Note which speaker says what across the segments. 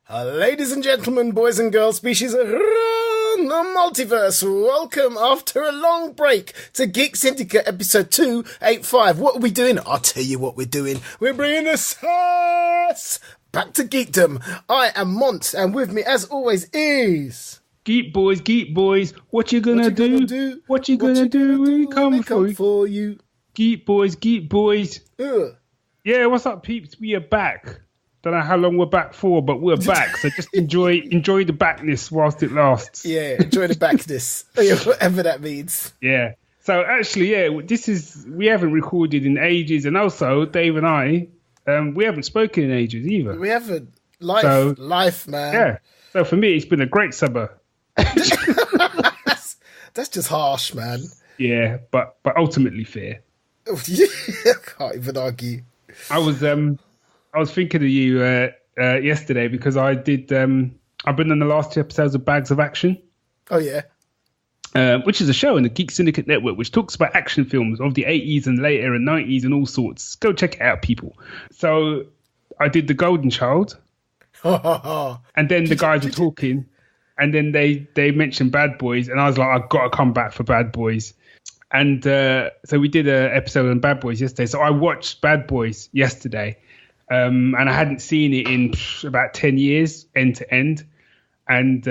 Speaker 1: Ladies and gentlemen, boys and girls, species around the multiverse, welcome after a long break to Geek Syndicate episode 285. What are we doing? I'll tell you what we're doing. We're bringing the sauce back to geekdom. I am Monts, and with me, as always, is...
Speaker 2: Geek boys, what you gonna do? What you gonna do? We come for you. Geek boys.
Speaker 1: Ugh.
Speaker 2: Yeah, what's up, peeps? We are back. Don't know how long we're back for, but we're back. So just enjoy the backness whilst it lasts.
Speaker 1: Yeah, enjoy the backness, whatever that means.
Speaker 2: Yeah. So actually, we haven't recorded in ages, and also Dave and I, we haven't spoken in ages either.
Speaker 1: We haven't. Life, man.
Speaker 2: Yeah. So for me, it's been a great summer.
Speaker 1: That's just harsh, man.
Speaker 2: Yeah, but ultimately fair.
Speaker 1: I can't even argue.
Speaker 2: I was thinking of you yesterday because I've been on the last two episodes of Bags of Action.
Speaker 1: Oh yeah.
Speaker 2: Which is a show in the Geek Syndicate network which talks about action films of the 80s and later and 90s and all sorts. Go check it out, people. So I did The Golden Child. And then the guys were talking, and then they mentioned Bad Boys, and I was like, I've got to come back for Bad Boys. And so we did an episode on Bad Boys yesterday. So I watched Bad Boys yesterday, and I hadn't seen it in about 10 years, end to end. And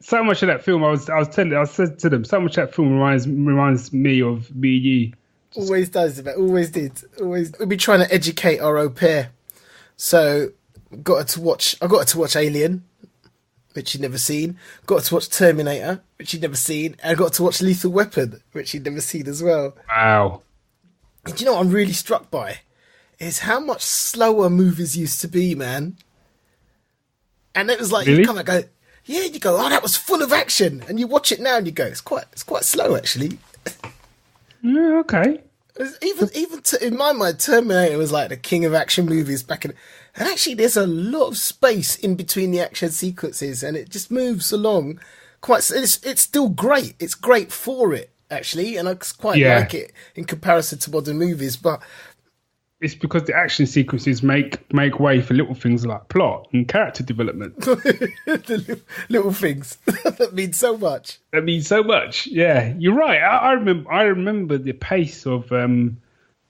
Speaker 2: so much of that film, I said to them, so much of that film reminds me of me and you.
Speaker 1: Always does, man. Always did. Always. We've been trying to educate our au pair. So I got her to watch Alien, which she'd never seen. Got her to watch Terminator, which she'd never seen. And I got her to watch Lethal Weapon, which she'd never seen as well.
Speaker 2: Wow.
Speaker 1: And do you know what I'm really struck by? Is how much slower movies used to be, man. And it was like,
Speaker 2: really?
Speaker 1: You come and go, yeah, you go, oh, that was full of action. And you watch it now and you go, it's quite slow, actually.
Speaker 2: Yeah, okay.
Speaker 1: Even in my mind, Terminator was like the king of action movies back in... And actually, there's a lot of space in between the action sequences, and it just moves along quite... It's still great. It's great for it, actually, and I quite like it in comparison to modern movies, but...
Speaker 2: It's because the action sequences make way for little things like plot and character development.
Speaker 1: The little things that mean so much.
Speaker 2: Yeah, you're right. I remember the pace of the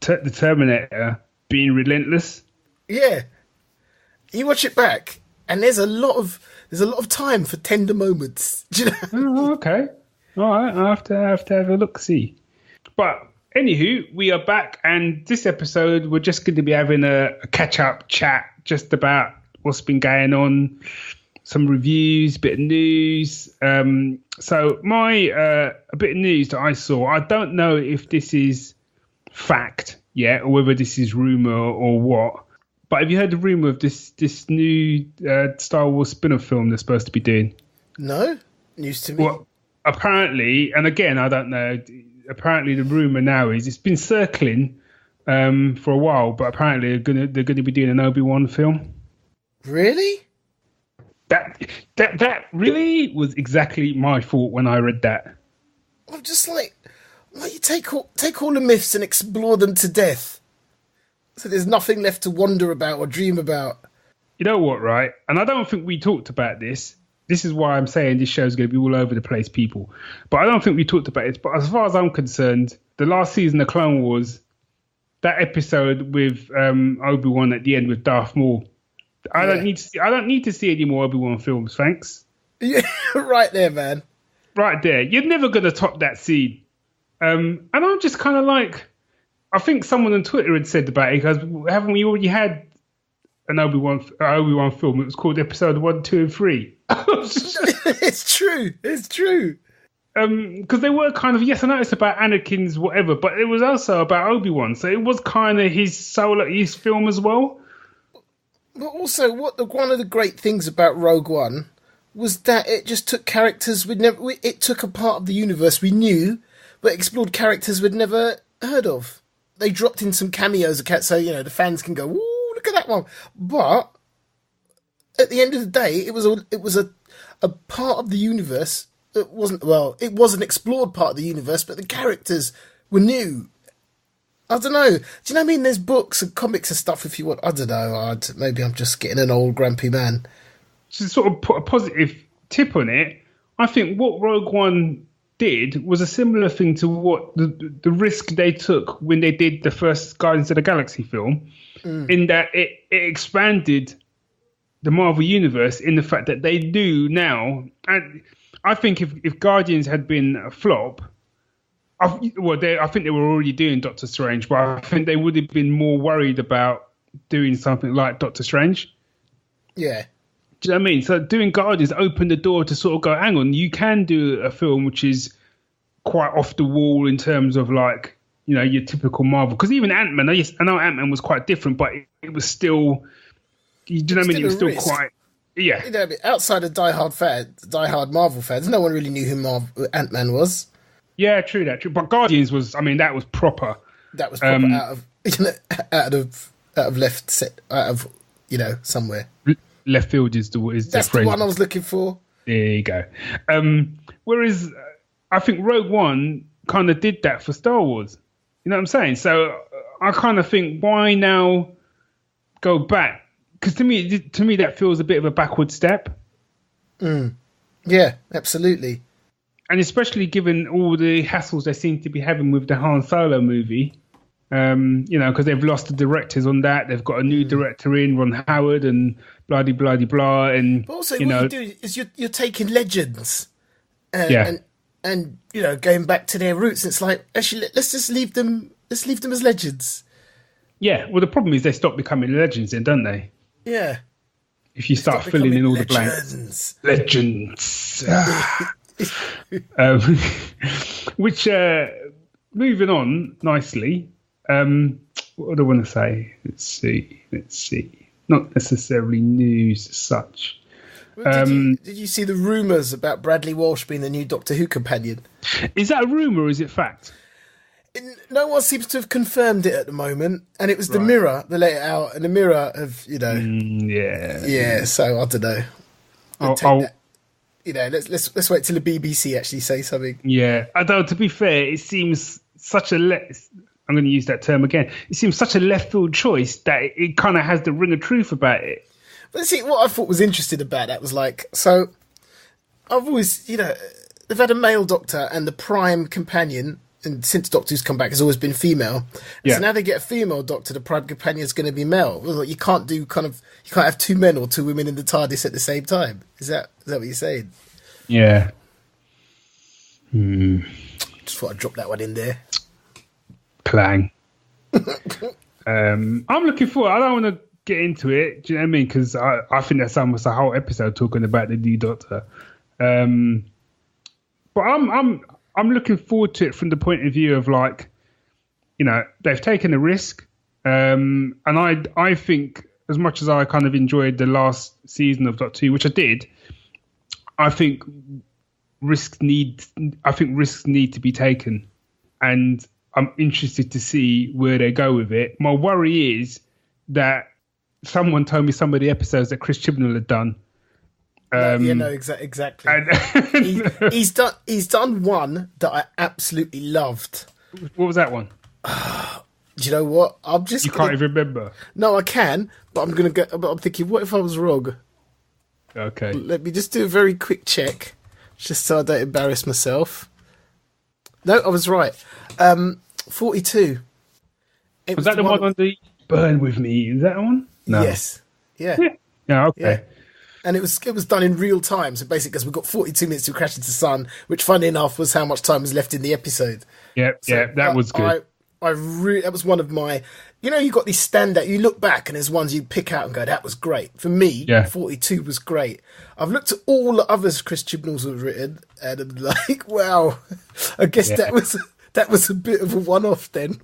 Speaker 2: Terminator being relentless.
Speaker 1: Yeah, you watch it back, and there's a lot of time for tender moments. Do you know?
Speaker 2: Oh, okay, all right. I have to have a look. See, but. Anywho, we are back, and this episode we're just going to be having a catch-up chat just about what's been going on, some reviews, bit of news. So my a bit of news that I saw, I don't know if this is fact yet or whether this is rumour or what, but have you heard the rumour of this new Star Wars spin-off film they're supposed to be doing?
Speaker 1: No, news to me.
Speaker 2: Well, apparently, and again, I don't know... Apparently, the rumor now is it's been circling for a while, but apparently they're gonna be doing an Obi-Wan film.
Speaker 1: Really?
Speaker 2: That really was exactly my thought when I read that.
Speaker 1: I'm just like, why you take all the myths and explore them to death, so there's nothing left to wonder about or dream about.
Speaker 2: You know what, right? And I don't think we talked about this. This is why I'm saying this show is going to be all over the place, people. But I don't think we talked about it. But as far as I'm concerned, the last season of Clone Wars, that episode with Obi-Wan at the end with Darth Maul, I don't need to see any more Obi-Wan films, thanks.
Speaker 1: Yeah, right there, man.
Speaker 2: Right there. You're never going to top that scene. And I'm just kind of like, I think someone on Twitter had said about it, because haven't we already had an Obi-Wan film? It was called Episode 1, 2, and 3.
Speaker 1: It's true.
Speaker 2: Because they were kind of, yes, I noticed about Anakin's whatever, but it was also about Obi-Wan, so it was kind of his film as well.
Speaker 1: But also, one of the great things about Rogue One was that it just took characters it took a part of the universe we knew, but explored characters we'd never heard of. They dropped in some cameos, so the fans can go, "Ooh, look at that one!" But at the end of the day, it was a part of the universe. It wasn't an explored part of the universe, but the characters were new. I don't know. Do you know what I mean? There's books and comics and stuff if you want. I don't know. Maybe I'm just getting an old grumpy man.
Speaker 2: to sort of put a positive tip on it, I think what Rogue One did was a similar thing to what the risk they took when they did the first Guardians of the Galaxy film, in that it expanded the Marvel Universe in the fact that they do now. And I think if Guardians had been a flop, I think they were already doing Doctor Strange, but I think they would have been more worried about doing something like Doctor Strange.
Speaker 1: Yeah.
Speaker 2: Do you know what I mean? So doing Guardians opened the door to sort of go, hang on, you can do a film which is quite off the wall in terms of like, you know, your typical Marvel. Because even Ant-Man, I know Ant-Man was quite different, but it was still, do you know what I mean? It was still quite, yeah.
Speaker 1: You know, outside of diehard Marvel fans, no one really knew who Ant-Man was.
Speaker 2: Yeah, true. But Guardians was, I mean, that was proper.
Speaker 1: That was proper out of left set, out of, you know, somewhere.
Speaker 2: Left field is
Speaker 1: that's the one I was looking for.
Speaker 2: There you go. Whereas I think Rogue One kind of did that for Star Wars. You know what I'm saying? So I kind of think, why now go back? Because to me that feels a bit of a backward step.
Speaker 1: Yeah, absolutely.
Speaker 2: And especially given all the hassles they seem to be having with the Han Solo movie. You know, because they've lost the directors on that. They've got a new director in, Ron Howard, and blah. And
Speaker 1: but also,
Speaker 2: you
Speaker 1: what
Speaker 2: know,
Speaker 1: you're doing is you're taking legends, and you know, going back to their roots. It's like, actually, let's just leave them. Let's leave them as legends.
Speaker 2: Yeah. Well, the problem is they stop becoming legends, then, don't they?
Speaker 1: Yeah.
Speaker 2: If you start filling in all the blanks, legends. Which moving on nicely. What do I want to say? Let's see. Not necessarily news as such.
Speaker 1: Well, did you see the rumours about Bradley Walsh being the new Doctor Who companion?
Speaker 2: Is that a rumour or is it fact?
Speaker 1: No one seems to have confirmed it at the moment, and it was the Mirror that let it out, and the Mirror have, you know, yeah. So I don't know. You know, let's wait till the BBC actually say something.
Speaker 2: Yeah, although to be fair, it seems such a I'm going to use that term again. It seems such a left field choice that it kind of has the ring of truth about it.
Speaker 1: But see, what I thought was interesting about that was like, so I've always, you know, they've had a male Doctor, and the prime companion, and since Doctor Who's come back, has always been female. So now they get a female Doctor, the prime companion is going to be male. Well, you can't have two men or two women in the TARDIS at the same time. Is that what you're saying?
Speaker 2: Yeah.
Speaker 1: Just thought I'd drop that one in there.
Speaker 2: Clang. I'm looking forward. I don't want to get into it. Do you know what I mean? Because I think that's almost a whole episode talking about the new Doctor. But I'm looking forward to it from the point of view of, like, you know, they've taken a risk, and I think, as much as I kind of enjoyed the last season of Doctor Who, which I did, I think risks need to be taken, and I'm interested to see where they go with it. My worry is that someone told me some of the episodes that Chris Chibnall had done.
Speaker 1: Exactly. He's done one that I absolutely loved.
Speaker 2: What was that one?
Speaker 1: Do you know what?
Speaker 2: You can't even remember.
Speaker 1: No, I can, but I'm thinking, what if I was wrong?
Speaker 2: Okay.
Speaker 1: Let me just do a very quick check, just so I don't embarrass myself. No, I was right. 42.
Speaker 2: Was that the one on the Burn With Me? Is that one? No.
Speaker 1: Yes. Yeah.
Speaker 2: Yeah, okay. Yeah.
Speaker 1: And it was done in real time. So basically, because we've got 42 minutes to crash into the sun, which, funny enough, was how much time was left in the episode.
Speaker 2: Yeah, that was good.
Speaker 1: That was one of my, you know, you got these standout, you look back and there's ones you pick out and go, that was great. For me, 42 was great. I've looked at all the others Chris Chibnall's have written, and I'm like, wow, I guess that was a bit of a one-off then.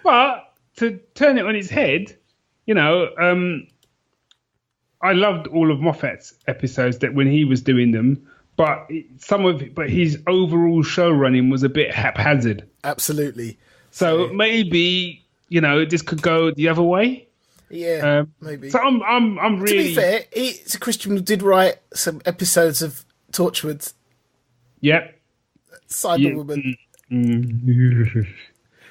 Speaker 2: But to turn it on its head, you know, I loved all of Moffat's episodes that when he was doing them, but his overall show running was a bit haphazard.
Speaker 1: Absolutely.
Speaker 2: So maybe, you know, this could go the other way.
Speaker 1: Yeah, maybe.
Speaker 2: So I'm really.
Speaker 1: To be fair, Chris Chibnall did write some episodes of Torchwood.
Speaker 2: Yep.
Speaker 1: Cyberwoman.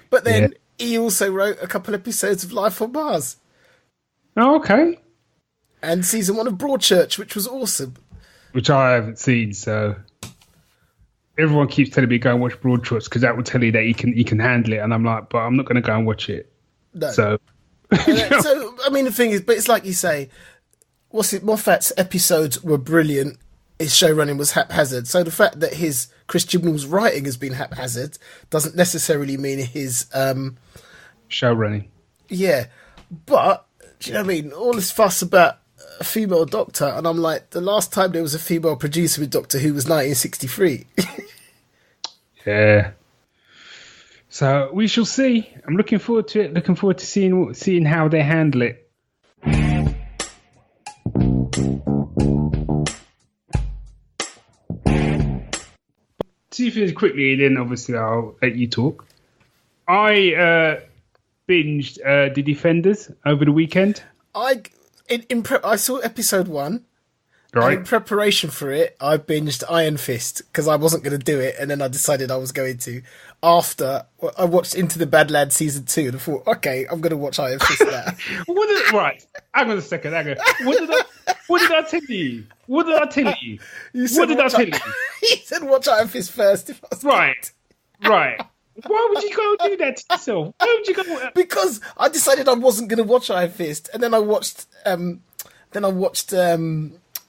Speaker 1: But then he also wrote a couple episodes of Life on Mars
Speaker 2: Oh, okay.
Speaker 1: and season 1 of Broadchurch, which was awesome.
Speaker 2: Which I haven't seen, so everyone keeps telling me go and watch Broadchurch because that will tell you that he can handle it, and I'm like, but I'm not going to go and watch it.
Speaker 1: No.
Speaker 2: So,
Speaker 1: So, I mean, the thing is, but it's like you say, Moffat's episodes were brilliant. His showrunning was haphazard. So the fact that Chris Chibnall's writing has been haphazard doesn't necessarily mean his
Speaker 2: showrunning.
Speaker 1: Yeah, but do you know what I mean? All this fuss about a female Doctor, and I'm like, the last time there was a female producer with Doctor Who was 1963.
Speaker 2: Yeah. So we shall see. I'm looking forward to it. Looking forward to seeing how they handle it. Two things quickly, then obviously I'll let you talk. I binged The Defenders over the weekend.
Speaker 1: I saw episode 1.
Speaker 2: Right.
Speaker 1: And in preparation for it, I binged Iron Fist because I wasn't going to do it, and then I decided I was going to. After I watched Into the Badlands season 2, and I thought, okay, I'm going to watch Iron Fist now.
Speaker 2: Right, hang on a second. What did I tell you? What did I tell you?
Speaker 1: You said You said watch Iron Fist first. If I was
Speaker 2: right. Why would you go and do that to yourself? Why would you go?
Speaker 1: Because I decided I wasn't going to watch Iron Fist, and then I watched.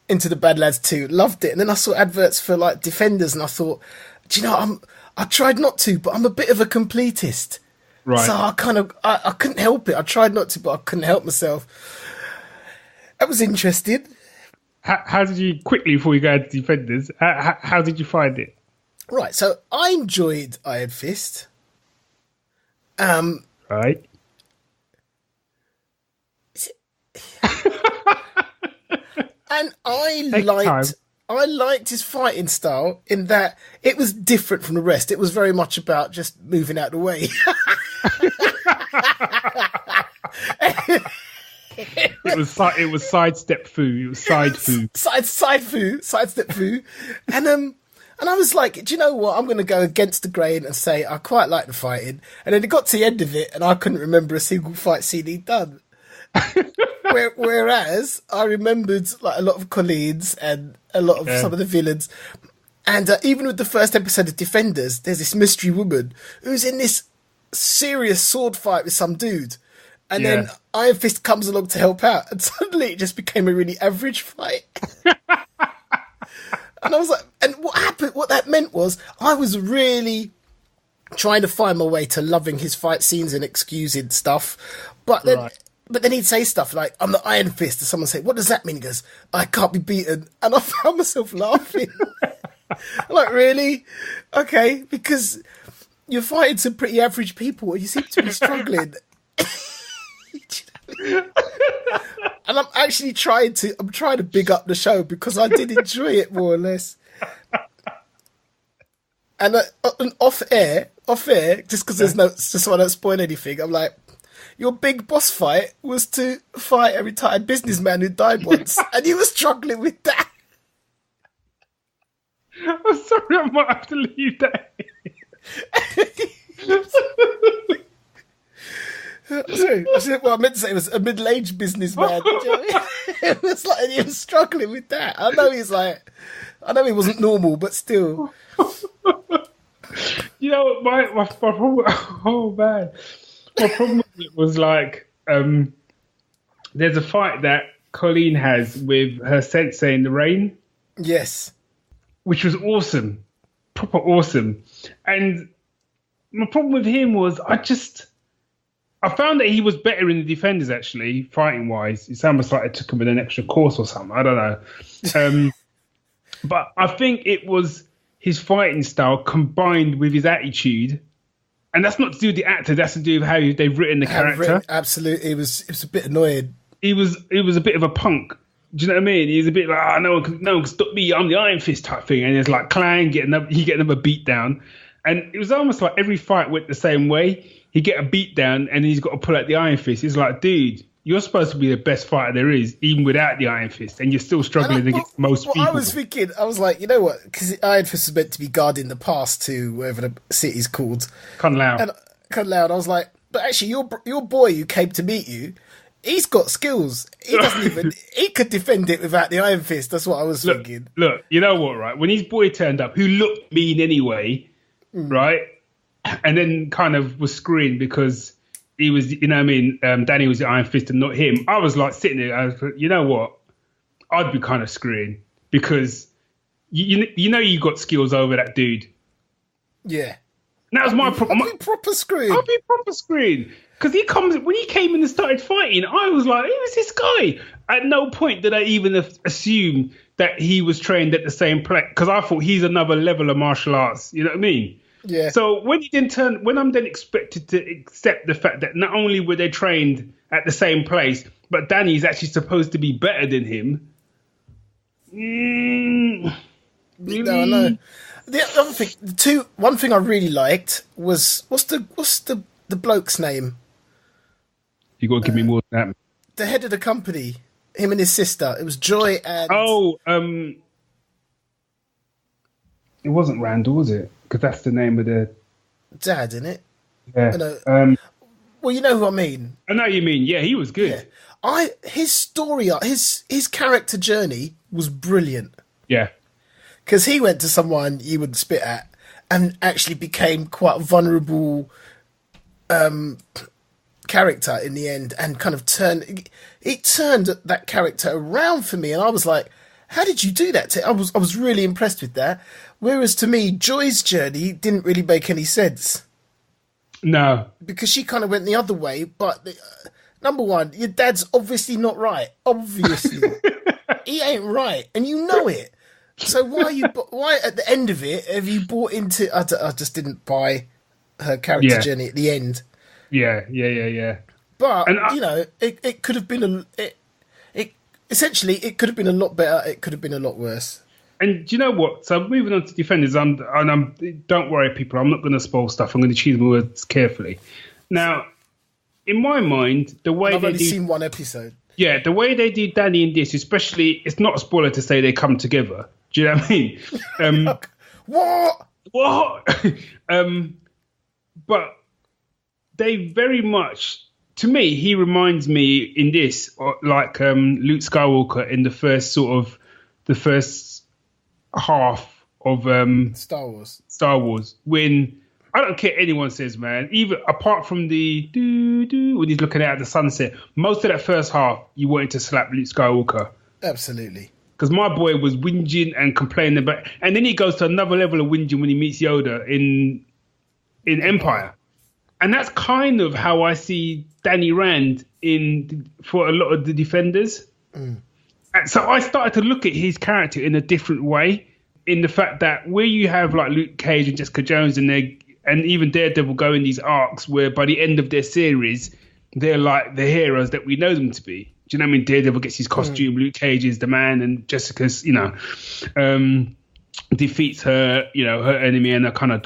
Speaker 1: Into the Badlands 2, loved it, and then I saw adverts for like Defenders, and I thought, do you know, I tried not to, but I'm a bit of a completist,
Speaker 2: right?
Speaker 1: So I couldn't help it. I tried not to, but I couldn't help myself. I was interested.
Speaker 2: How did you, quickly before you go to Defenders? How did you find it?
Speaker 1: Right, so I enjoyed Iron Fist.
Speaker 2: Right.
Speaker 1: And I liked his fighting style in that it was different from the rest. It was very much about just moving out of the way.
Speaker 2: It was sidestep foo. It was side foo.
Speaker 1: Sidestep foo. And I was like, do you know what? I'm going to go against the grain and say I quite like the fighting. And then it got to the end of it, and I couldn't remember a single fight scene he'd done. Whereas I remembered like a lot of Colleen's and a lot of some of the villains, and even with the first episode of Defenders, there's this mystery woman who's in this serious sword fight with some dude, and then Iron Fist comes along to help out, and suddenly it just became a really average fight. And I was like, and what happened? What that meant was I was really trying to find my way to loving his fight scenes and excusing stuff, but then. Right. But then he'd say stuff like, I'm the Iron Fist, and someone say, what does that mean? He goes, I can't be beaten. And I found myself laughing. I'm like, really? Okay, because you're fighting some pretty average people, and you seem to be struggling. And I'm actually trying to big up the show because I did enjoy it more or less. And off air, just because just so I don't spoil anything, I'm like, your big boss fight was to fight a retired businessman who died once, and you were struggling with that.
Speaker 2: I'm sorry, I might have to leave that.
Speaker 1: Sorry, I meant to say it was a middle-aged businessman. It was like he was struggling with that. I know he wasn't normal, but still.
Speaker 2: You know, my problem. Oh man. My problem with it was like, there's a fight that Colleen has with her sensei in the rain.
Speaker 1: Yes.
Speaker 2: Which was awesome. Proper awesome. And my problem with him was I found that he was better in the Defenders, actually, fighting-wise. It's almost like it took him with an extra course or something. I don't know. But I think it was his fighting style combined with his attitude. And that's not to do with the actor. That's to do with how they've written the character.
Speaker 1: Absolutely. It was a bit annoying.
Speaker 2: He was a bit of a punk. Do you know what I mean? He was a bit like, no one can stop me. I'm the Iron Fist type thing. And it's like, clang, he get another beat down. And it was almost like every fight went the same way. He'd get a beat down and he's got to pull out the Iron Fist. It's like, dude, you're supposed to be the best fighter there is, even without the Iron Fist. And you're still struggling against most people.
Speaker 1: I was thinking, I was like, you know what? Because Iron Fist is meant to be guarding the pass to whatever the city's called.
Speaker 2: Cunlow.
Speaker 1: I was like, But actually, your boy who came to meet you, he's got skills. He doesn't even. He could defend it without the Iron Fist. That's what I was thinking.
Speaker 2: Look, you know what, right? When his boy turned up, who looked mean anyway, right? And then kind of was screwing because he was, you know what I mean? Danny was the Iron Fist and not him. I was like sitting there, I was like, you know what? I'd be kind of screwing because you know you got skills over that dude.
Speaker 1: Yeah.
Speaker 2: That was my problem.
Speaker 1: I'd be proper screwing.
Speaker 2: I'd be proper screwing. Because when he came in and started fighting, I was like, who's this guy? At no point did I even assume that he was trained at the same place. Because I thought he's another level of martial arts. You know what I mean?
Speaker 1: Yeah.
Speaker 2: So when I'm then expected to accept the fact that not only were they trained at the same place, but Danny's actually supposed to be better than him.
Speaker 1: No, no. The other thing, one thing I really liked was what's the bloke's name?
Speaker 2: You got to give me more than that.
Speaker 1: The head of the company, him and his sister. It was Joy and.
Speaker 2: Oh, it wasn't Randall, was it? Because that's the name of the
Speaker 1: dad, isn't it?
Speaker 2: Yeah.
Speaker 1: Well, you know who I mean.
Speaker 2: I know what you mean. Yeah, he was good.
Speaker 1: Yeah. His story, his character journey was brilliant.
Speaker 2: Yeah.
Speaker 1: Because he went to someone you would spit at and actually became quite a vulnerable character in the end and kind of turned that character around for me. And I was like, how did you do that? I was really impressed with that. Whereas to me, Joy's journey didn't really make any sense.
Speaker 2: No.
Speaker 1: Because she kind of went the other way. But number one, your dad's obviously not right. Obviously. He ain't right. And you know it. So why at the end of it have you bought into? I just didn't buy her character journey at the end.
Speaker 2: Yeah.
Speaker 1: But it could have been essentially it could have been a lot better. It could have been a lot worse.
Speaker 2: And do you know what? So moving on to Defenders, don't worry, people. I'm not going to spoil stuff. I'm going to choose my words carefully. Now, in my mind, the way
Speaker 1: I've only seen one episode.
Speaker 2: Yeah, the way they did Danny in this, especially, it's not a spoiler to say they come together. Do you know what I mean? What? But they very much, to me, he reminds me in this like Luke Skywalker in the first half of
Speaker 1: Star Wars.
Speaker 2: When I don't care anyone says, man, even apart from the when he's looking out at the sunset, most of that first half you wanted to slap Luke Skywalker.
Speaker 1: Absolutely.
Speaker 2: Because my boy was whinging and complaining about, and then he goes to another level of whinging when he meets Yoda in Empire, and that's kind of how I see Danny Rand for a lot of the Defenders. And so I started to look at his character in a different way, in the fact that where you have like Luke Cage and Jessica Jones and even Daredevil go in these arcs where by the end of their series they're like the heroes that we know them to be. Do you know what I mean? Daredevil gets his costume, Luke Cage is the man, and Jessica's, defeats her, her enemy and a kind of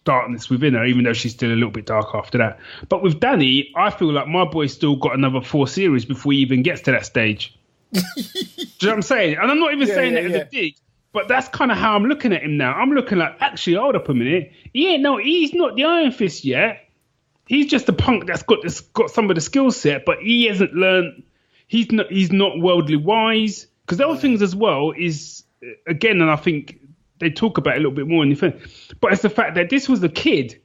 Speaker 2: darkness within her, even though she's still a little bit dark after that. But with Danny, I feel like my boy's still got another 4 series before he even gets to that stage. Do you know what I'm saying? And I'm not even saying that as a dig, but that's kind of how I'm looking at him now. I'm looking like, actually, hold up a minute. He's not the Iron Fist yet. He's just a punk that's got some of the skill set, but he hasn't learned. He's not worldly wise. Because the other things as well is, again, and I think they talk about it a little bit more in the film, but it's the fact that this was a kid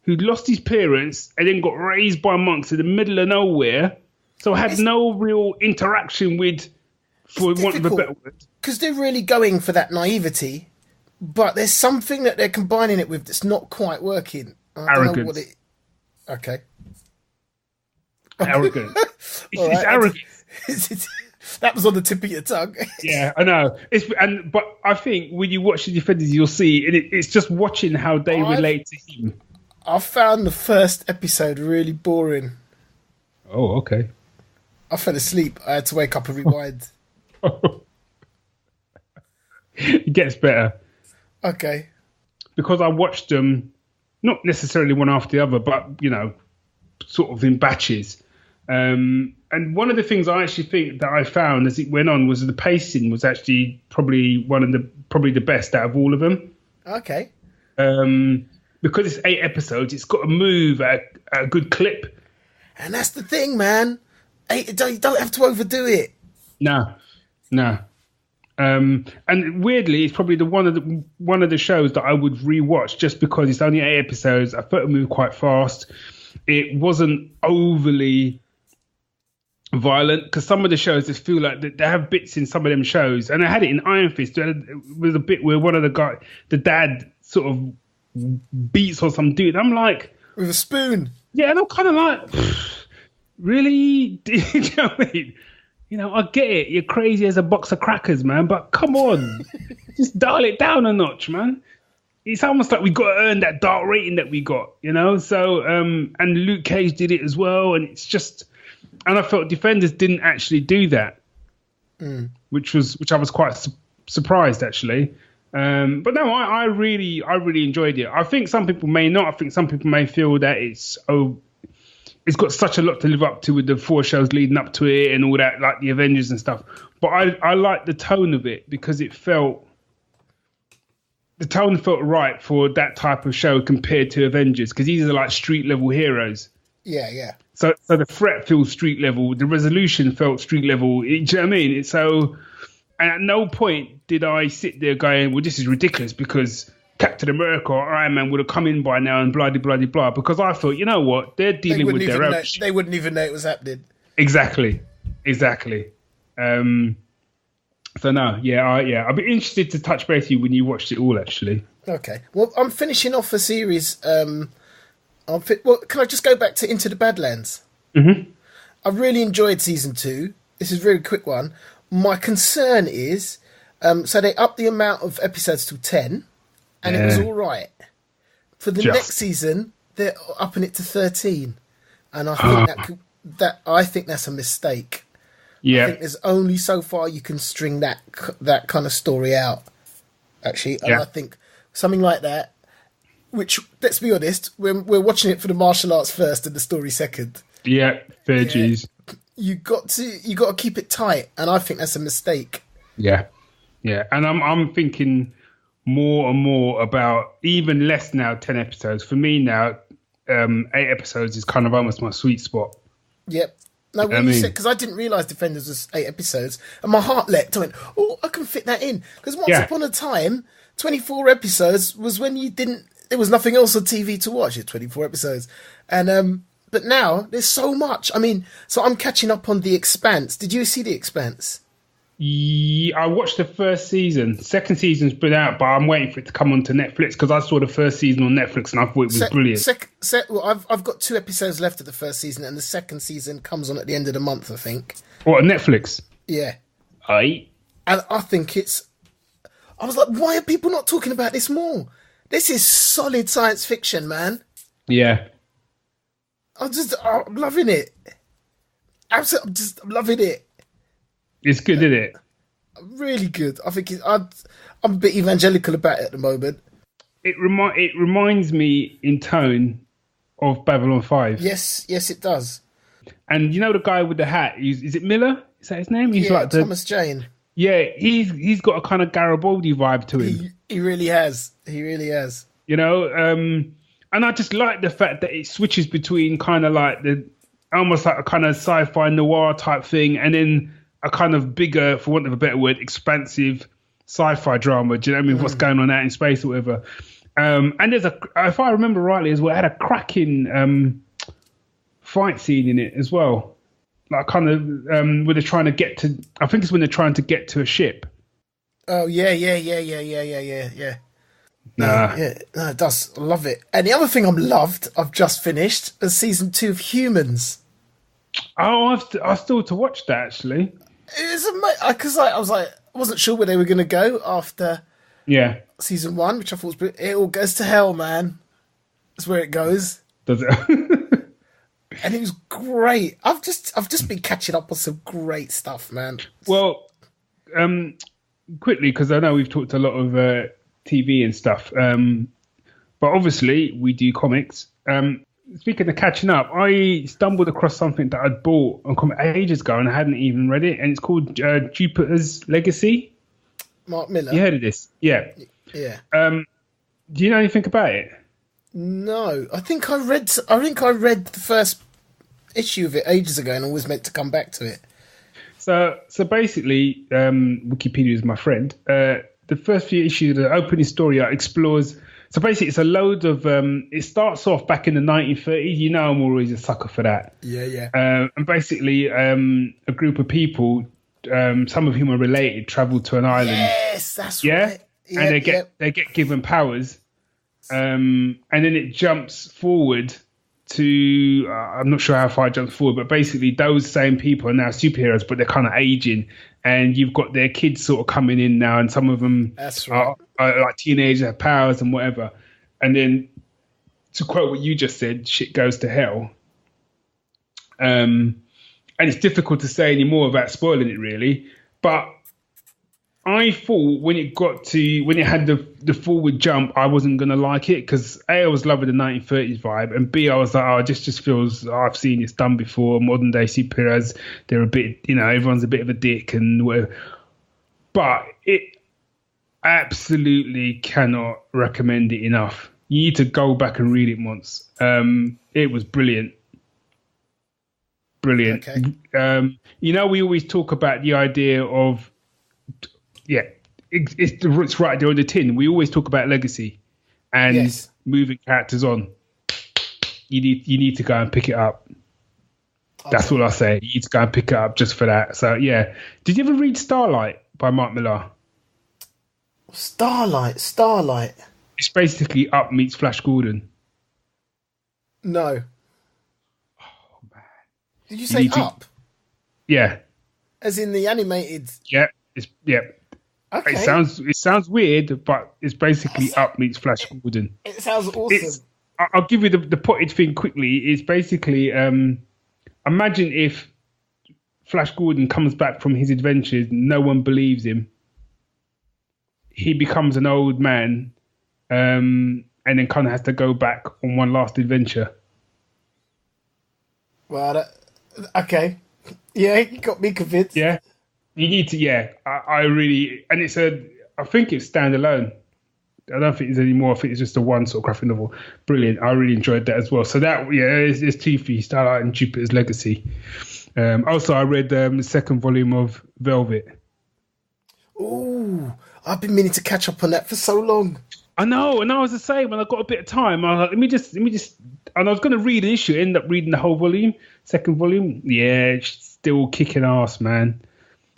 Speaker 2: who'd lost his parents and then got raised by monks in the middle of nowhere, so had no real interaction with, for want of a better word.
Speaker 1: Because they're really going for that naivety, but there's something that they're combining it with that's not quite working.
Speaker 2: Arrogance.
Speaker 1: Don't know what it... Okay.
Speaker 2: Arrogant. It's arrogant.
Speaker 1: That was on the tip of your tongue.
Speaker 2: Yeah, I know. But I think when you watch the Defenders, you'll see, and it's just watching how they relate to him.
Speaker 1: I found the first episode really boring.
Speaker 2: Oh, okay.
Speaker 1: I fell asleep. I had to wake up and rewind.
Speaker 2: It gets better.
Speaker 1: Okay.
Speaker 2: Because I watched them, not necessarily one after the other, but, sort of in batches. And one of the things I actually think that I found as it went on was the pacing was actually probably the best out of all of them.
Speaker 1: Okay.
Speaker 2: because it's 8 episodes, it's got to move at a good clip.
Speaker 1: And that's the thing, man. You don't have to overdo it.
Speaker 2: No. And weirdly, it's probably one of the shows that I would rewatch just because it's only 8 episodes. I thought it moved quite fast. It wasn't overly violent, because some of the shows just feel like they have bits in some of them shows, and I had it in Iron Fist. There was a bit where one of the dad sort of beats on some dude. I'm like,
Speaker 1: with a spoon.
Speaker 2: Yeah, and I'm kind of like, really? Do you know what I mean? You know, I get it. You're crazy as a box of crackers, man. But come on, just dial it down a notch, man. It's almost like we got to earn that dark rating that we got, you know. So, and Luke Cage did it as well, and it's just. And I felt Defenders didn't actually do that, which I was quite surprised actually. But no, I really enjoyed it. I think some people may not. I think some people may feel that it's got such a lot to live up to with the 4 shows leading up to it and all that, like the Avengers and stuff. But I like the tone of it because the tone felt right for that type of show compared to Avengers, because these are like street level heroes.
Speaker 1: Yeah.
Speaker 2: So the threat feels street level. The resolution felt street level. Do you know what I mean? And at no point did I sit there going, well, this is ridiculous because Captain America or Iron Man would have come in by now and blah, blah, blah, blah. Because I thought, you know what? They're dealing with their own.
Speaker 1: They wouldn't even know it was happening.
Speaker 2: Exactly. So no, I'll be interested to touch base with you when you watched it all, actually.
Speaker 1: Okay. Well, I'm finishing off a series. Can I just go back to Into the Badlands?
Speaker 2: Mm-hmm.
Speaker 1: I really enjoyed season 2. This is a very quick one. My concern is, so they upped the amount of episodes to 10, and it was all right. For the next season, they're upping it to 13, and I think I think that's a mistake.
Speaker 2: Yeah,
Speaker 1: I think there's only so far you can string that kind of story out. Actually, and I think something like that. Which, let's be honest, we're watching it for the martial arts first and the story second.
Speaker 2: Yeah, fair G's.
Speaker 1: You got to keep it tight, and I think that's a mistake.
Speaker 2: Yeah, and I'm thinking more and more about even less now. 10 episodes for me now. 8 episodes is kind of almost my sweet spot.
Speaker 1: Yep. No, when you said, because I didn't realise Defenders was 8 episodes, and my heart leapt. I went, oh, I can fit that in. Because once upon a time, 24 episodes was when you didn't. There was nothing else on TV to watch. It's 24 episodes. And but now there's so much. I mean, so I'm catching up on The Expanse. Did you see The Expanse?
Speaker 2: Yeah, I watched the first season. Second season's been out, but I'm waiting for it to come onto Netflix because I saw the first season on Netflix and I thought it was brilliant.
Speaker 1: Well, I've got 2 episodes left of the first season, and the second season comes on at the end of the month, I think.
Speaker 2: What, on Netflix?
Speaker 1: Yeah.
Speaker 2: Aye.
Speaker 1: And I think I was like, why are people not talking about this more? This is solid science fiction, man.
Speaker 2: Yeah.
Speaker 1: I'm loving it. I'm loving it.
Speaker 2: It's good, isn't it?
Speaker 1: Really good. I think I'm a bit evangelical about it at the moment.
Speaker 2: It reminds me in tone of Babylon 5.
Speaker 1: Yes, it does.
Speaker 2: And you know the guy with the hat? Is it Miller? Is that his name? He's like
Speaker 1: Thomas Jane.
Speaker 2: Yeah, he's got a kind of Garibaldi vibe to him.
Speaker 1: He really has. He really has.
Speaker 2: You know, and I just like the fact that it switches between kind of like almost like a kind of sci-fi noir type thing, and then a kind of bigger, for want of a better word, expansive sci-fi drama. Do you know what I mean? What's going on out in space or whatever. And there's if I remember rightly as well, it had a cracking fight scene in it as well. Like kind of where they're trying to get to, I think it's when they're trying to get to a ship.
Speaker 1: Oh yeah. No, it does. I love it. And the other thing I've just finished is season 2 of Humans.
Speaker 2: Oh, I still to watch that actually.
Speaker 1: It's amazing because I wasn't sure where they were going to go after season 1, which I thought was brilliant. It all goes to hell, man. That's where it goes.
Speaker 2: Does it?
Speaker 1: And it was great. I've just been catching up on some great stuff, man.
Speaker 2: Well, quickly, because I know we've talked a lot of TV and stuff, but obviously we do comics. Speaking of catching up, I stumbled across something that I'd bought on comic ages ago and I hadn't even read it, and it's called Jupiter's Legacy.
Speaker 1: Mark Miller.
Speaker 2: You heard of this? Yeah.
Speaker 1: Yeah.
Speaker 2: Do you know anything about it?
Speaker 1: No, I think I read the first issue of it ages ago, and always meant to come back to it.
Speaker 2: So basically, Wikipedia is my friend. The first few issues, the opening story explores. So basically, it's a load of. It starts off back in the 1930s. You know, I'm always a sucker for that.
Speaker 1: Yeah.
Speaker 2: And basically, a group of people, some of whom are related, travel to an island.
Speaker 1: Yes, that's right. Yeah,
Speaker 2: and they get given powers. And then it jumps forward to I'm not sure how far it jumps forward, but basically those same people are now superheroes, but they're kind of aging, and you've got their kids sort of coming in now, and some of them
Speaker 1: that's right.
Speaker 2: are like teenagers, have powers and whatever. And then, to quote what you just said, shit goes to hell. And it's difficult to say any more without spoiling it, really. But I thought when it had the forward jump, I wasn't going to like it because A, I was loving the 1930s vibe, and B, I was like, oh, this just feels, I've seen this done before. Modern day superheroes, they're a bit, everyone's a bit of a dick and whatever. But it absolutely cannot recommend it enough. You need to go back and read it once. It was brilliant. Brilliant.
Speaker 1: Okay.
Speaker 2: We always talk about the idea of, it's right there on the tin. We always talk about legacy and moving characters on. You need to go and pick it up. That's all I say. You need to go and pick it up just for that. So yeah. Did you ever read Starlight by Mark Millar?
Speaker 1: Starlight.
Speaker 2: It's basically Up meets Flash Gordon.
Speaker 1: No. Oh man. Did you say Up?
Speaker 2: Yeah.
Speaker 1: As in the animated.
Speaker 2: Yeah.
Speaker 1: Okay.
Speaker 2: It sounds weird, but it's basically Up meets Flash Gordon.
Speaker 1: It sounds awesome.
Speaker 2: I'll give you the potted thing quickly. It's basically imagine if Flash Gordon comes back from his adventures, no one believes him. He becomes an old man, and then kind of has to go back on one last adventure.
Speaker 1: Well, okay. Yeah, you got me convinced.
Speaker 2: Yeah. You need to, I really, and I think it's standalone. I don't think it's any more. I think it's just a one sort of graphic novel. Brilliant. I really enjoyed that as well. So that, it's two for you, Starlight and Jupiter's Legacy. Also, I read the second volume of Velvet.
Speaker 1: Ooh, I've been meaning to catch up on that for so long.
Speaker 2: I know, and I was the same. When I got a bit of time, I was like, let me just, and I was going to read an issue, end up reading the whole volume, second volume. Yeah, it's still kicking ass, man.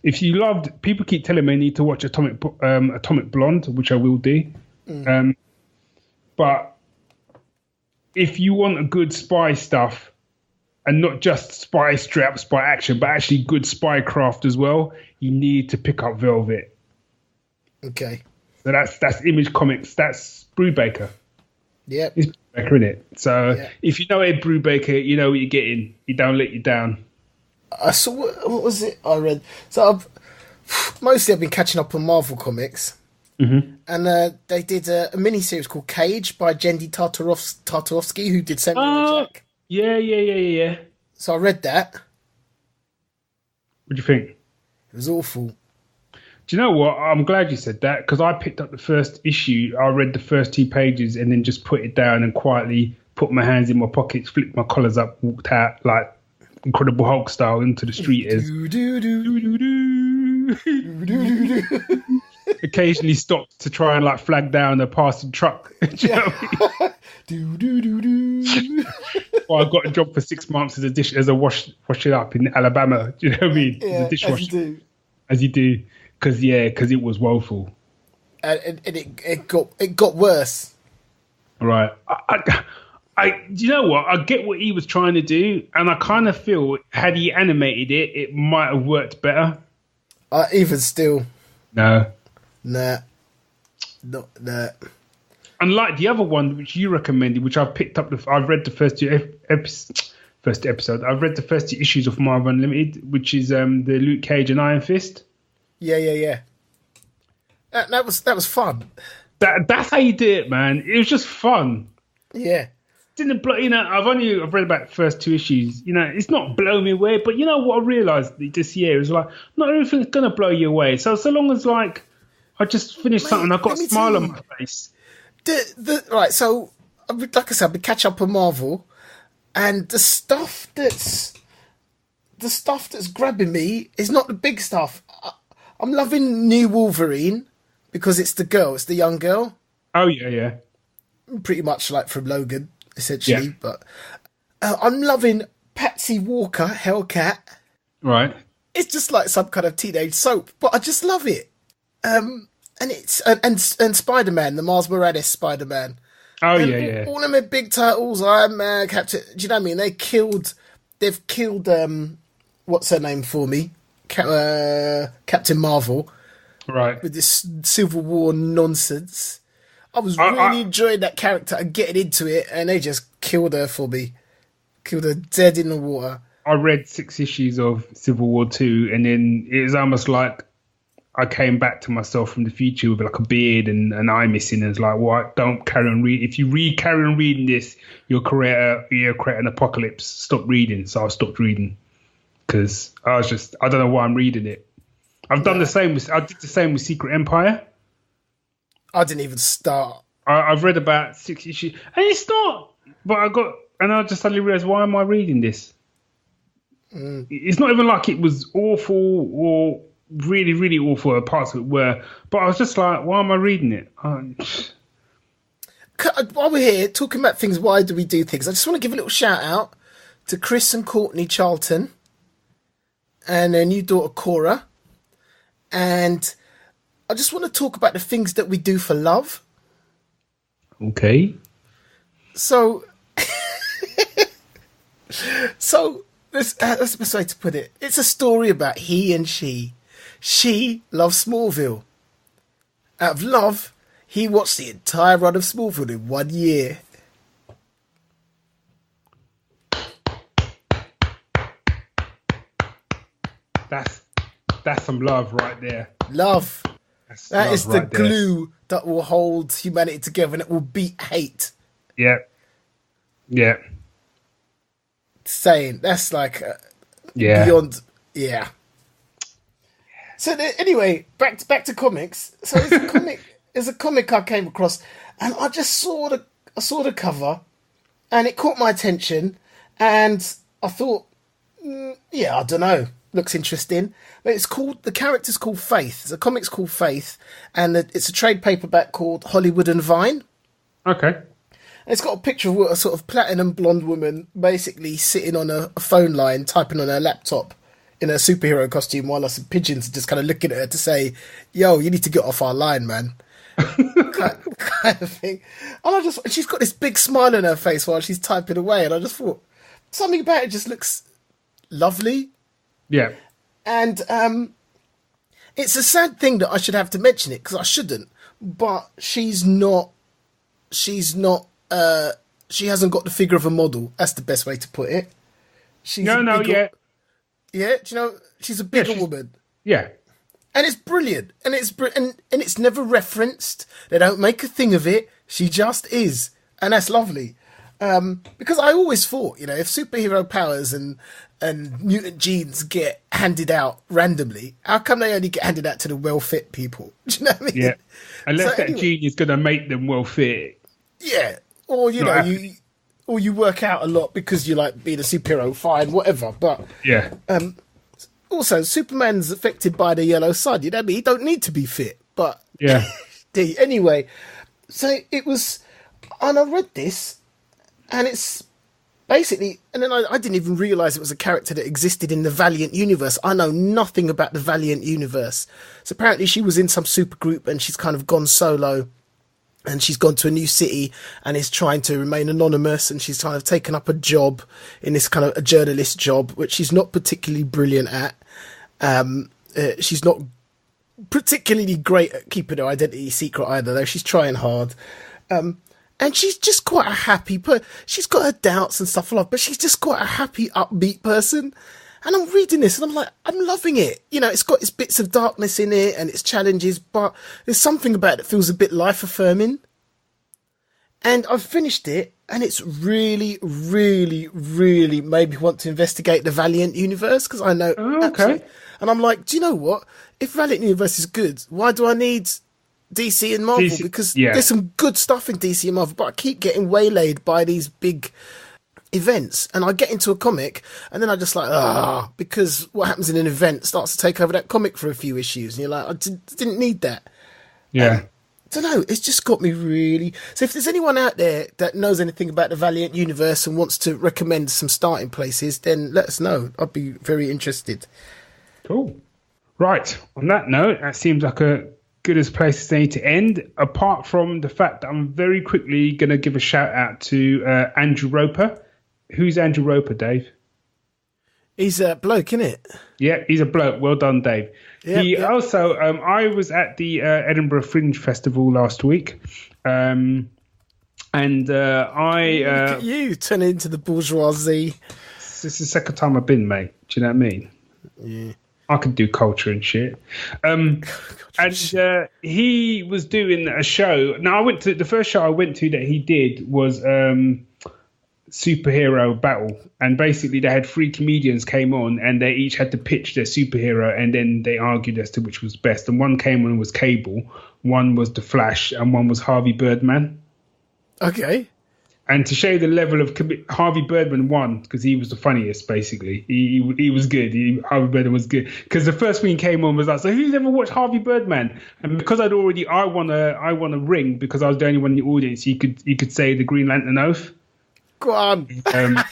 Speaker 2: If you loved, people keep telling me I need to watch Atomic Blonde, which I will do. But if you want a good spy stuff, and not just straight up spy action, but actually good spy craft as well, you need to pick up Velvet.
Speaker 1: Okay.
Speaker 2: So that's Image Comics. That's Brubaker.
Speaker 1: Yeah.
Speaker 2: It's Brubaker, isn't it? So if you know Ed Brubaker, you know what you're getting. He don't let you down.
Speaker 1: I saw, what was it I read? So I've been catching up on Marvel Comics.
Speaker 2: Mm-hmm.
Speaker 1: And they did a mini-series called Cage by Jendi Tartarovsky, who did Samuel Jack.
Speaker 2: Yeah.
Speaker 1: So I read that.
Speaker 2: What do you think?
Speaker 1: It was awful.
Speaker 2: Do you know what? I'm glad you said that, because I picked up the first issue. I read the first 2 pages and then just put it down and quietly put my hands in my pockets, flicked my collars up, walked out like Incredible Hulk style into the street. Occasionally stopped to try and like flag down a passing truck. Do you know what I mean? Well, I got a job for 6 months as a wash it up in Alabama. Do you know what I mean?
Speaker 1: Yeah,
Speaker 2: as a dishwasher. As you do. Because it was woeful.
Speaker 1: And it got worse.
Speaker 2: Right. Do you know what? I get what he was trying to do, and I kind of feel had he animated it, it might have worked better.
Speaker 1: Even still.
Speaker 2: No.
Speaker 1: Nah. Not that.
Speaker 2: Unlike the other one which you recommended, which I've picked up, I've read the first episode. I've read the first 2 issues of Marvel Unlimited, which is the Luke Cage and Iron Fist.
Speaker 1: Yeah. That was fun.
Speaker 2: That's how you do it, man. It was just fun.
Speaker 1: Yeah.
Speaker 2: Didn't blow, I've read about the first 2 issues. It's not blowing me away, but you know what I realised this year is like not everything's gonna blow you away. So long as like I just finished something, I've got a smile on my face.
Speaker 1: Right, so like I said, I've been catch up on Marvel, and the stuff that's grabbing me is not the big stuff. I'm loving New Wolverine because it's the young girl.
Speaker 2: Oh yeah.
Speaker 1: Pretty much like from Logan, essentially. Yeah. But I'm loving Patsy Walker, Hellcat.
Speaker 2: Right.
Speaker 1: It's just like some kind of teenage soap, but I just love it. And it's and Spider-Man, the Miles Morales Spider-Man.
Speaker 2: Oh yeah.
Speaker 1: All of my big titles, Iron Man, Captain. Do you know what I mean? They've killed. What's her name for me? Captain Marvel.
Speaker 2: Right.
Speaker 1: With this Civil War nonsense. I was really enjoying that character and getting into it, and they just killed her for me. Killed her dead in the water.
Speaker 2: I read 6 issues of Civil War 2, and then it was almost like I came back to myself from the future with like a beard and an eye missing. And it's like, well, don't carry on reading. If you carry on reading this, you'll create an apocalypse. Stop reading. So I stopped reading because I don't know why I'm reading it. I did the same with Secret Empire.
Speaker 1: I didn't even start.
Speaker 2: I've read about 6 issues, and it's not. But I just suddenly realised, why am I reading this? It's not even like it was awful or really, really awful. Parts of it were, but I was just like, why am I reading it?
Speaker 1: While we're here talking about things, why do we do things? I just want to give a little shout out to Chris and Courtney Charlton and their new daughter Cora, and I just want to talk about the things that we do for love.
Speaker 2: Okay.
Speaker 1: So that's the best way to put it. It's a story about he and she. She loves Smallville. Out of love, he watched the entire run of Smallville in 1 year.
Speaker 2: That's some love right there.
Speaker 1: Love. That is the
Speaker 2: right
Speaker 1: glue that will hold humanity together, and it will beat hate.
Speaker 2: Yeah.
Speaker 1: Saying that's like beyond. Yeah. So anyway, back to comics. So it's a comic I came across, and I just saw the cover, and it caught my attention, and I thought, I don't know, looks interesting. But the character's called Faith. It's a comic's called Faith, and it's a trade paperback called Hollywood and Vine.
Speaker 2: Okay.
Speaker 1: And it's got a picture of a sort of platinum blonde woman basically sitting on a phone line, typing on her laptop in a superhero costume, while some pigeons are just kind of looking at her to say, yo, you need to get off our line, man. kind of thing. And she's got this big smile on her face while she's typing away, and I just thought, something about it just looks lovely.
Speaker 2: Yeah.
Speaker 1: And it's a sad thing that I should have to mention it, because I shouldn't, but she hasn't got the figure of a model. That's the best way to put it. Yeah. Do you know, she's a bigger woman.
Speaker 2: Yeah.
Speaker 1: And it's brilliant. And it's never referenced. They don't make a thing of it. She just is. And that's lovely. Because I always thought, if superhero powers and mutant genes get handed out randomly, how come they only get handed out to the well-fit people? Do you know what I mean?
Speaker 2: Yeah. Unless gene is going to make them well-fit.
Speaker 1: Yeah. Or, you work out a lot because you like being a superhero, fine, whatever. But
Speaker 2: yeah.
Speaker 1: Also, Superman's affected by the yellow sun. You know what I mean? He don't need to be fit. But
Speaker 2: yeah.
Speaker 1: Anyway, so it was, and I read this, and it's basically, and then I didn't even realise it was a character that existed in the Valiant universe. I know nothing about the Valiant universe. So apparently she was in some supergroup and she's kind of gone solo. And she's gone to a new city and is trying to remain anonymous, and she's kind of taken up a job in this kind of a journalist job, which she's not particularly brilliant at. She's not particularly great at keeping her identity secret either, though she's trying hard. And she's just quite a happy she's got her doubts and stuff like that, but she's just quite a happy, upbeat person. And I'm reading this and I'm like, I'm loving it. It's got its bits of darkness in it and its challenges, but there's something about it that feels a bit life-affirming. And I've finished it, and it's really, really, really made me want to investigate the Valiant universe, because I know...
Speaker 2: Oh, okay.
Speaker 1: And I'm like, do you know what? If Valiant universe is good, why do I need DC and Marvel, because there's some good stuff in DC and Marvel, but I keep getting waylaid by these big events, and I get into a comic and then I just like, because what happens in an event starts to take over that comic for a few issues, and you're like, I didn't need that. I don't know, it's just got me really. So if there's anyone out there that knows anything about the Valiant universe and wants to recommend some starting places, then let us know. I'd be very interested.
Speaker 2: Cool. Right, on that note, that seems like a good as place as any to end, apart from the fact that I'm very quickly going to give a shout out to Andrew Roper. Who's Andrew Roper, Dave?
Speaker 1: He's a bloke, isn't it?
Speaker 2: Yeah, he's a bloke. Well done, Dave. Also, I was at the Edinburgh Fringe Festival last week, and look
Speaker 1: at you turning into the bourgeoisie.
Speaker 2: This is the second time I've been, mate. Do you know what I mean?
Speaker 1: Yeah.
Speaker 2: I could do culture and shit. And he was doing a show. Now, the first show I went to that he did was superhero battle, and basically they had 3 comedians came on and they each had to pitch their superhero, and then they argued as to which was best. And one came on was Cable, one was The Flash, and one was Harvey Birdman.
Speaker 1: Okay.
Speaker 2: And to show the level of Harvey Birdman won because he was the funniest. Basically, he was good. Harvey Birdman was good because the first thing he came on was like, "So who's ever watched Harvey Birdman?" And because I won a ring because I was the only one in the audience. You could say the Green Lantern oath.
Speaker 1: Go on.
Speaker 2: And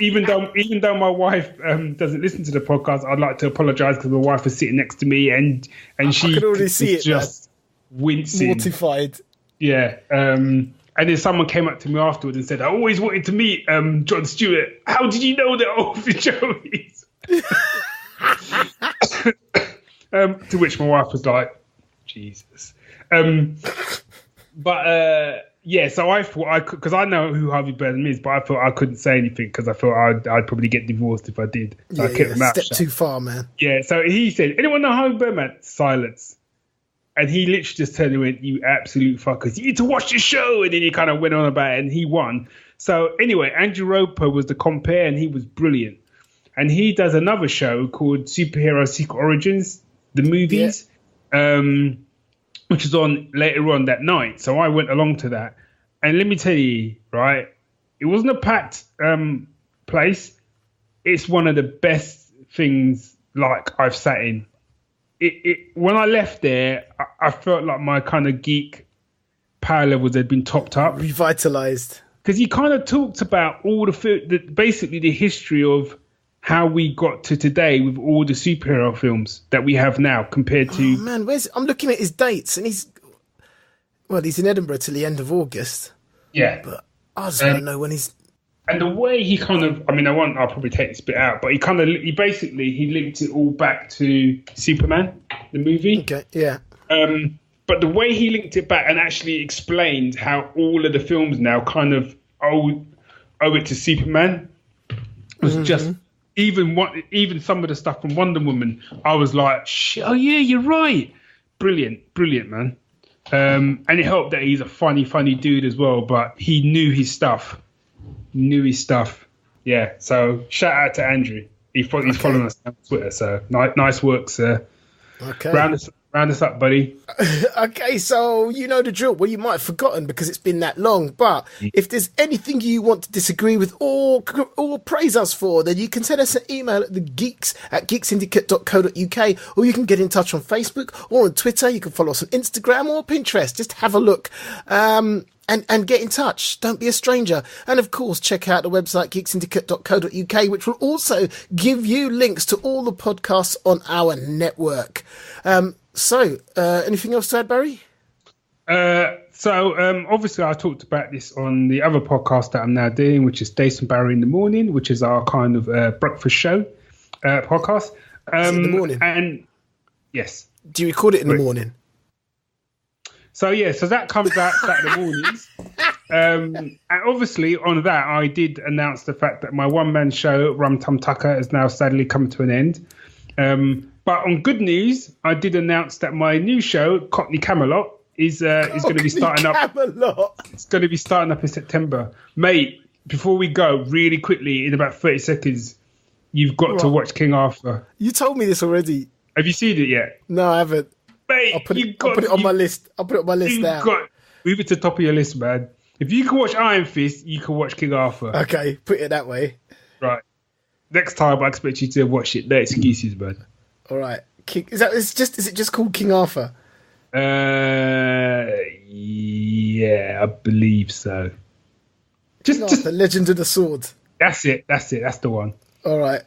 Speaker 2: even though my wife doesn't listen to the podcast, I'd like to apologise because my wife was sitting next to me and she
Speaker 1: could already see it,
Speaker 2: just wincing,
Speaker 1: mortified.
Speaker 2: Yeah. And then someone came up to me afterwards and said, "I always wanted to meet Jon Stewart. How did you know that off the show is?" To which my wife was like, "Jesus." So I thought because I know who Harvey Birdman is, but I thought I couldn't say anything because I thought I'd probably get divorced if I did. So I kept my mouth shut.
Speaker 1: Too far, man.
Speaker 2: Yeah. So he said, "Anyone know Harvey Birdman?" Silence. And he literally just turned and went, "You absolute fuckers. You need to watch the show." And then he kind of went on about it and he won. So anyway, Andrew Roper was the compere and he was brilliant. And he does another show called Superhero Secret Origins, the movies, which is on later on that night. So I went along to that. And let me tell you, right, it wasn't a packed place. It's one of the best things like I've sat in. When I left there, I felt like my kind of geek power levels had been topped up,
Speaker 1: revitalized. Because
Speaker 2: he kind of talked about all basically the history of how we got to today with all the superhero films that we have now compared to.
Speaker 1: Oh man, I'm looking at his dates, and he's in Edinburgh till the end of August.
Speaker 2: Yeah,
Speaker 1: but I just want to know when he's.
Speaker 2: And the way he kind of, I'll probably take this bit out, but he basically linked it all back to Superman, the movie.
Speaker 1: Okay, yeah.
Speaker 2: But the way he linked it back and actually explained how all of the films now kind of owe it to Superman was just even some of the stuff from Wonder Woman. I was like, oh yeah, you're right. Brilliant, man. And it helped that he's a funny dude as well, but he knew his stuff. Yeah, so shout out to Andrew. He's following us on Twitter, so nice work, sir.
Speaker 1: Okay.
Speaker 2: Round us up, buddy.
Speaker 1: Okay, so you know the drill. Well, you might have forgotten because it's been that long, but if there's anything you want to disagree with or praise us for, then you can send us an email at thegeeksyndicate.co.uk, or you can get in touch on Facebook or on Twitter. You can follow us on Instagram or Pinterest. Just have a look. And get in touch. Don't be a stranger. And of course, check out the website geeksyndicate.co.uk, which will also give you links to all the podcasts on our network. So anything else to add, Barry?
Speaker 2: Obviously I talked about this on the other podcast that I'm now doing, which is Dace and Barry in the Morning, which is our kind of breakfast show podcast.
Speaker 1: In the morning?
Speaker 2: And yes.
Speaker 1: Do you record it in the morning?
Speaker 2: So that comes out Saturday mornings. And obviously on that, I did announce the fact that my one-man show, Rum Tum Tucker, has now sadly come to an end. But on good news, I did announce that my new show, Cockney Camelot, is going to be starting up. It's going to be starting up in September. Mate, before we go, really quickly, in about 30 seconds, you've got to watch King Arthur.
Speaker 1: You told me this already.
Speaker 2: Have you seen it yet?
Speaker 1: No, I haven't.
Speaker 2: Mate,
Speaker 1: I'll put it on my list. I'll put it on my list now.
Speaker 2: Move it to the top of your list, man. If you can watch Iron Fist, you can watch King Arthur.
Speaker 1: Okay, put it that way.
Speaker 2: Right. Next time, I expect you to watch it. No excuses, man.
Speaker 1: All right. Is it just called King Arthur?
Speaker 2: Yeah, I believe so. Just
Speaker 1: the Legend of the Sword.
Speaker 2: That's it. That's the one.
Speaker 1: All right.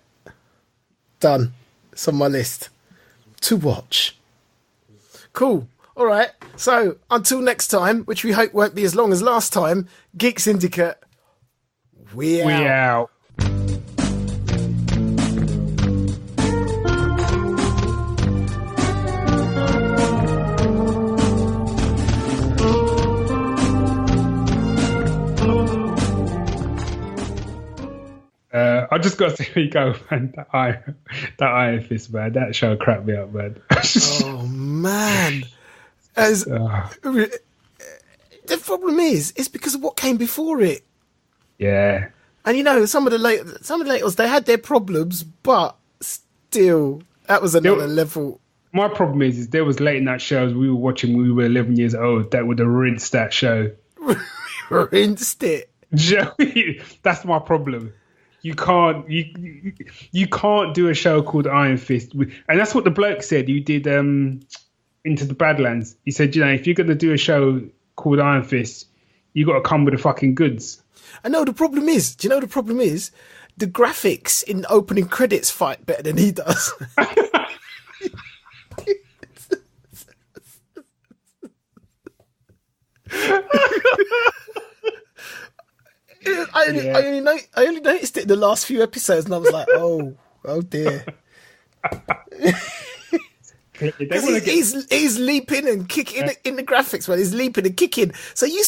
Speaker 1: Done. It's on my list to watch. Cool. All right. So until next time, which we hope won't be as long as last time, Geek Syndicate, we out.
Speaker 2: I just got to say, there you go, man. That Iron Fist, man. That show cracked me up, man.
Speaker 1: Oh man! The problem is, it's because of what came before it.
Speaker 2: Yeah.
Speaker 1: And some of the laters, they had their problems, but still, that was another level. My
Speaker 2: problem is there was late night shows we were watching when we were 11 years old that would have rinsed that show.
Speaker 1: Rinsed it.
Speaker 2: Joey, that's my problem. You can't do a show called Iron Fist, and that's what the bloke said. You did Into the Badlands. He said, if you're going to do a show called Iron Fist, you got to come with the fucking goods.
Speaker 1: I know the problem is. Do you know the problem is? The graphics in opening credits fight better than he does. I only noticed it in the last few episodes, and I was like, oh dear. He's leaping and kicking in the graphics, man. He's leaping and kicking. So you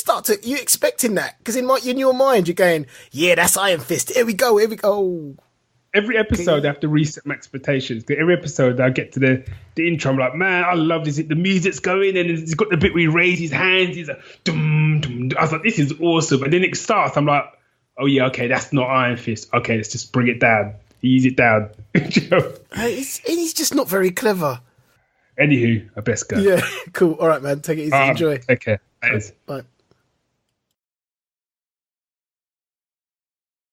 Speaker 1: expecting that because in your mind you're going, yeah, that's Iron Fist. Here we go.
Speaker 2: Every episode I have to reset my expectations. Every episode I get to the intro, I'm like, man, I love this. The music's going and he's got the bit where he raises his hands. He's like, dum, dum, dum. I was like, this is awesome. And then it starts. I'm like, oh yeah, okay, that's not Iron Fist. Okay, let's just bring it down, ease it down.
Speaker 1: He's just not very clever.
Speaker 2: Anywho, I best go.
Speaker 1: Yeah, cool. All right, man. Take it easy. Enjoy.
Speaker 2: Take care. Thanks.
Speaker 1: Bye.